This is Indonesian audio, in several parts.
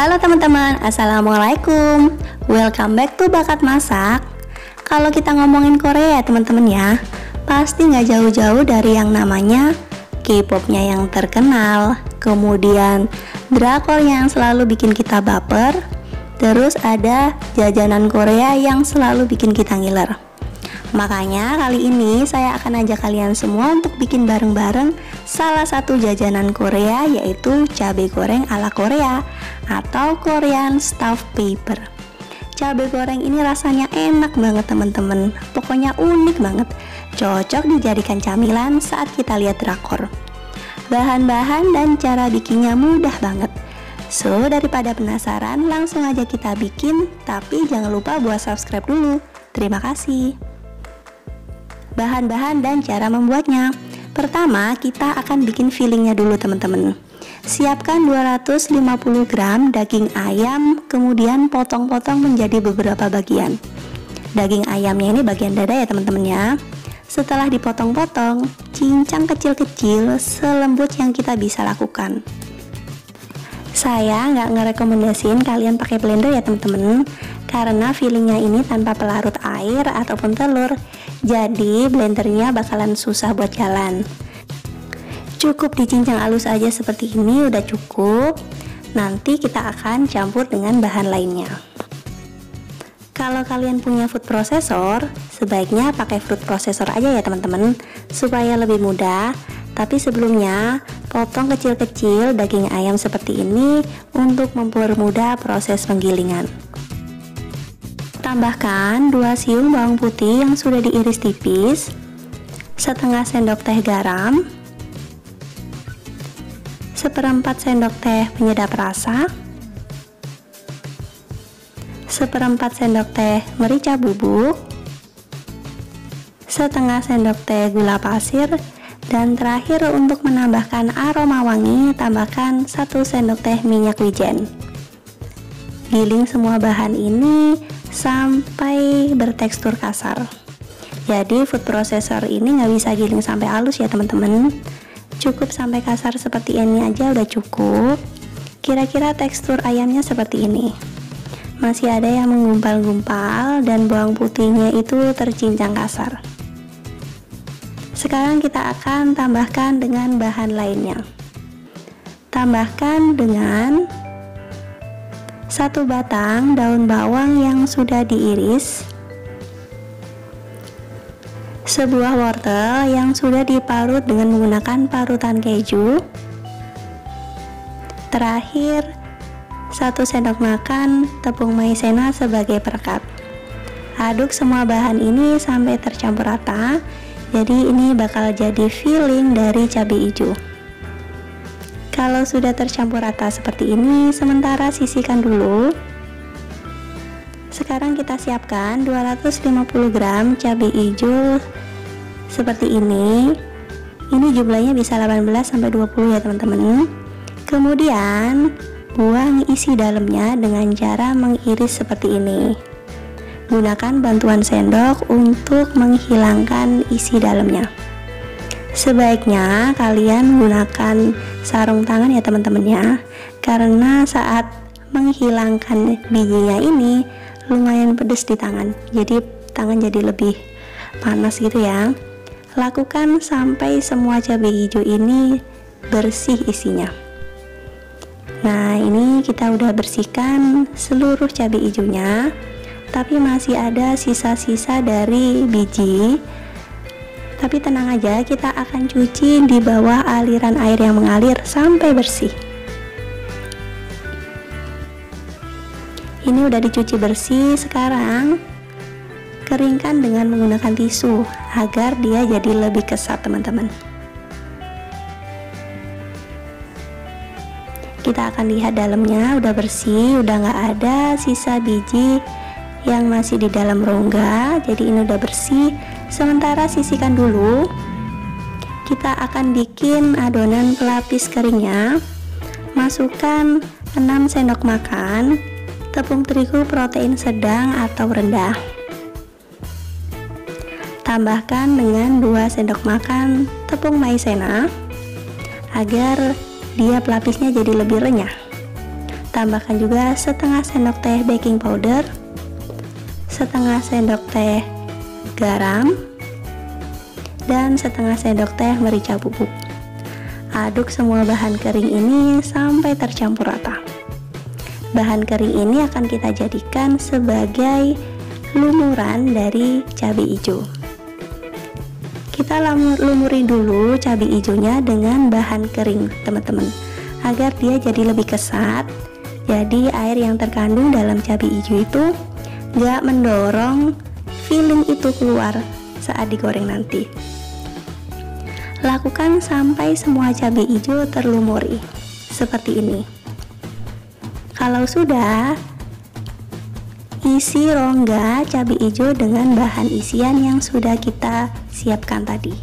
Halo teman-teman, Assalamualaikum. Welcome back to Bakat Masak. Kalau kita ngomongin Korea teman-teman ya, pasti nggak jauh-jauh dari yang namanya K-popnya yang terkenal, kemudian drakor yang selalu bikin kita baper, terus ada jajanan Korea yang selalu bikin kita ngiler. Makanya kali ini saya akan ajak kalian semua untuk bikin bareng-bareng salah satu jajanan Korea, yaitu cabai goreng ala Korea atau Korean stuffed pepper. Cabai goreng ini rasanya enak banget teman-teman, pokoknya unik banget, cocok dijadikan camilan saat kita lihat drakor. Bahan-bahan dan cara bikinnya mudah banget. So, daripada penasaran, langsung aja kita bikin, tapi jangan lupa buat subscribe dulu. Terima kasih. Bahan-bahan dan cara membuatnya. Pertama, kita akan bikin fillingnya dulu teman-teman. Siapkan 250 gram daging ayam, kemudian potong-potong menjadi beberapa bagian. Daging ayamnya ini bagian dada ya teman-teman ya. Setelah dipotong-potong, cincang kecil-kecil selembut yang kita bisa lakukan. Saya nggak ngerekomendasiin kalian pakai blender ya teman-teman, karena fillingnya ini tanpa pelarut air ataupun telur, jadi blendernya bakalan susah buat jalan. Cukup dicincang halus aja seperti ini udah cukup. Nanti kita akan campur dengan bahan lainnya. Kalau kalian punya food processor, sebaiknya pakai food processor aja ya teman-teman, supaya lebih mudah. Tapi sebelumnya, potong kecil-kecil daging ayam seperti ini untuk mempermudah proses penggilingan. Tambahkan 2 siung bawang putih yang sudah diiris tipis, setengah sendok teh garam, 1/4 sendok teh penyedap rasa, 1/4 sendok teh merica bubuk, setengah sendok teh gula pasir, dan terakhir untuk menambahkan aroma wangi, tambahkan 1 sendok teh minyak wijen. Giling semua bahan ini sampai bertekstur kasar. Jadi food processor ini nggak bisa giling sampai halus ya teman-teman. Cukup sampai kasar seperti ini aja udah cukup. Kira-kira tekstur ayamnya seperti ini. Masih ada yang menggumpal-gumpal dan bawang putihnya itu tercincang kasar. Sekarang kita akan tambahkan dengan bahan lainnya. Tambahkan dengan 1 batang daun bawang yang sudah diiris, sebuah wortel yang sudah diparut dengan menggunakan parutan keju, terakhir 1 sendok makan tepung maizena sebagai perekat. Aduk semua bahan ini sampai tercampur rata. Jadi ini bakal jadi filling dari cabai hijau. Kalau sudah tercampur rata seperti ini, sementara sisihkan dulu. Sekarang kita siapkan 250 gram cabai hijau seperti ini. Ini jumlahnya bisa 18-20 ya teman-teman. Kemudian buang isi dalamnya dengan cara mengiris seperti ini. Gunakan bantuan sendok untuk menghilangkan isi dalamnya. Sebaiknya kalian gunakan sarung tangan ya teman-teman ya, karena saat menghilangkan bijinya ini lumayan pedas di tangan, jadi tangan jadi lebih panas gitu ya. Lakukan sampai semua cabai hijau ini bersih isinya. Nah, ini kita udah bersihkan seluruh cabai hijaunya, tapi masih ada sisa-sisa dari biji. Tapi tenang aja, kita akan cuci di bawah aliran air yang mengalir sampai bersih. Ini udah dicuci bersih. Sekarang keringkan dengan menggunakan tisu agar dia jadi lebih kesat teman-teman. Kita akan lihat dalamnya udah bersih, udah nggak ada sisa biji yang masih di dalam rongga. Jadi ini udah bersih. Sementara sisihkan dulu. Kita akan bikin adonan pelapis keringnya. Masukkan 6 sendok makan tepung terigu protein sedang atau rendah. Tambahkan dengan 2 sendok makan tepung maizena agar dia pelapisnya jadi lebih renyah. Tambahkan juga setengah sendok teh baking powder, setengah sendok teh garam, dan setengah sendok teh merica bubuk. Aduk semua bahan kering ini sampai tercampur rata. Bahan kering ini akan kita jadikan sebagai lumuran dari cabai hijau. Kita lumuri dulu cabai hijaunya dengan bahan kering teman-teman, agar dia jadi lebih kesat. Jadi air yang terkandung dalam cabai hijau itu gak mendorong filling itu keluar saat digoreng nanti. Lakukan sampai semua cabai hijau terlumuri seperti ini. Kalau sudah, isi rongga cabai hijau dengan bahan isian yang sudah kita siapkan tadi.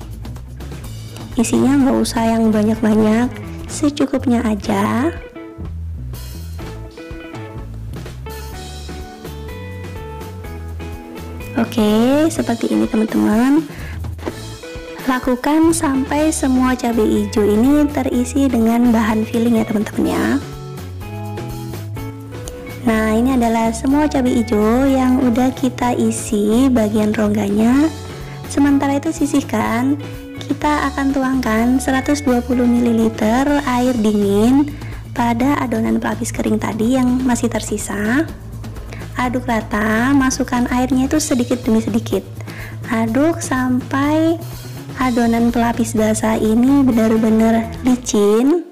Isinya nggak usah yang banyak-banyak, secukupnya aja. Oke, seperti ini teman-teman. Lakukan sampai semua cabai hijau ini terisi dengan bahan filling ya teman-teman ya. Nah, ini adalah semua cabai hijau yang udah kita isi bagian rongganya. Sementara itu sisihkan, kita akan tuangkan 120 ml air dingin pada adonan pelapis kering tadi yang masih tersisa. Aduk rata, masukkan airnya itu sedikit demi sedikit. Aduk sampai adonan pelapis basah ini benar-benar licin,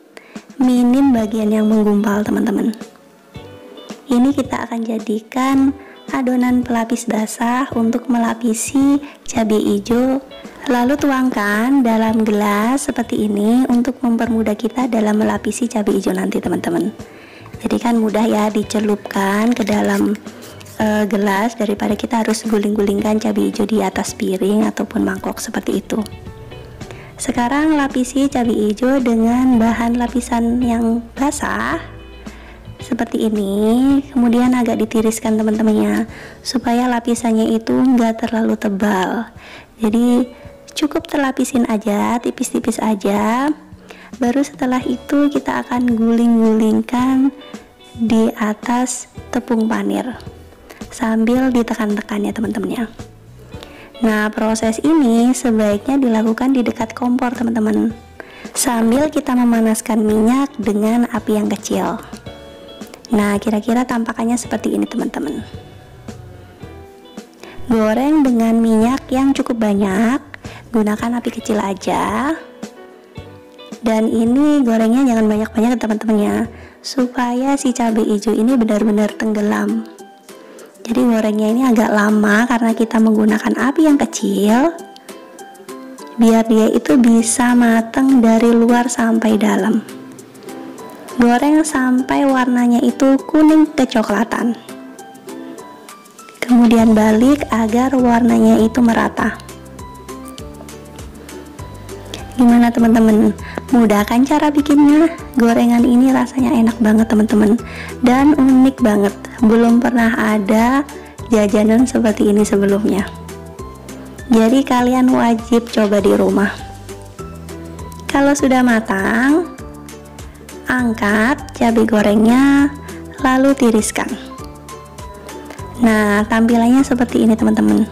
minim bagian yang menggumpal teman-teman. Ini kita akan jadikan adonan pelapis basah untuk melapisi cabai hijau. Lalu tuangkan dalam gelas seperti ini untuk mempermudah kita dalam melapisi cabai hijau nanti teman-teman. Jadi kan mudah ya dicelupkan ke dalam gelas daripada kita harus guling-gulingkan cabai hijau di atas piring ataupun mangkok seperti itu. Sekarang lapisi cabai hijau dengan bahan lapisan yang basah seperti ini, kemudian agak ditiriskan teman-temannya supaya lapisannya itu enggak terlalu tebal. Jadi cukup terlapisin aja, tipis-tipis aja. Baru setelah itu kita akan guling-gulingkan di atas tepung panir sambil ditekan-tekan ya teman-temannya. Nah, proses ini sebaiknya dilakukan di dekat kompor teman-teman, sambil kita memanaskan minyak dengan api yang kecil. Nah, kira-kira tampakannya seperti ini teman-teman. Goreng dengan minyak yang cukup banyak, gunakan api kecil aja. Dan ini gorengnya jangan banyak-banyak teman-teman ya, supaya si cabai hijau ini benar-benar tenggelam. Jadi gorengnya ini agak lama karena kita menggunakan api yang kecil, biar dia itu bisa matang dari luar sampai dalam. Goreng sampai warnanya itu kuning kecoklatan. Kemudian balik agar warnanya itu merata. Gimana teman-teman? Mudah kan cara bikinnya? Gorengan ini rasanya enak banget teman-teman, dan unik banget. Belum pernah ada jajanan seperti ini sebelumnya. Jadi kalian wajib coba di rumah. Kalau sudah matang, angkat cabai gorengnya, lalu tiriskan. Nah, tampilannya seperti ini teman-teman.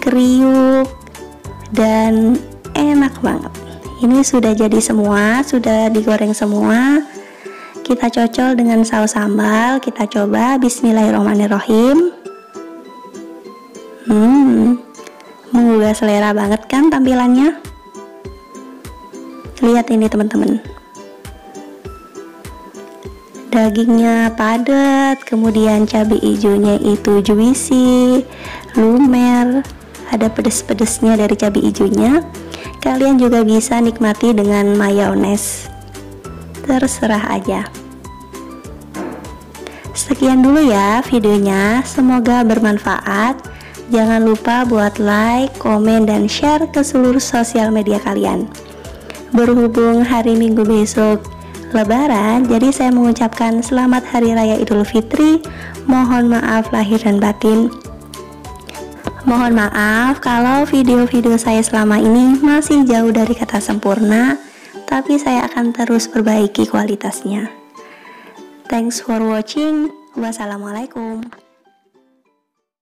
Kriuk dan enak banget. Ini sudah jadi semua, sudah digoreng semua. Kita cocol dengan saus sambal. Kita coba. Bismillahirrahmanirrahim. Menggugah selera banget kan tampilannya. Lihat ini teman-teman. Dagingnya padat, kemudian cabai hijaunya itu juicy, lumer, ada pedes-pedesnya dari cabai hijaunya. Kalian juga bisa nikmati dengan mayones, terserah aja. Sekian dulu ya videonya, semoga bermanfaat. Jangan lupa buat like, komen, dan share ke seluruh sosial media kalian. Berhubung hari Minggu besok Lebaran, jadi saya mengucapkan selamat Hari Raya Idul Fitri. Mohon maaf lahir dan batin. Mohon maaf kalau video-video saya selama ini masih jauh dari kata sempurna, tapi saya akan terus perbaiki kualitasnya. Thanks for watching. Wassalamualaikum.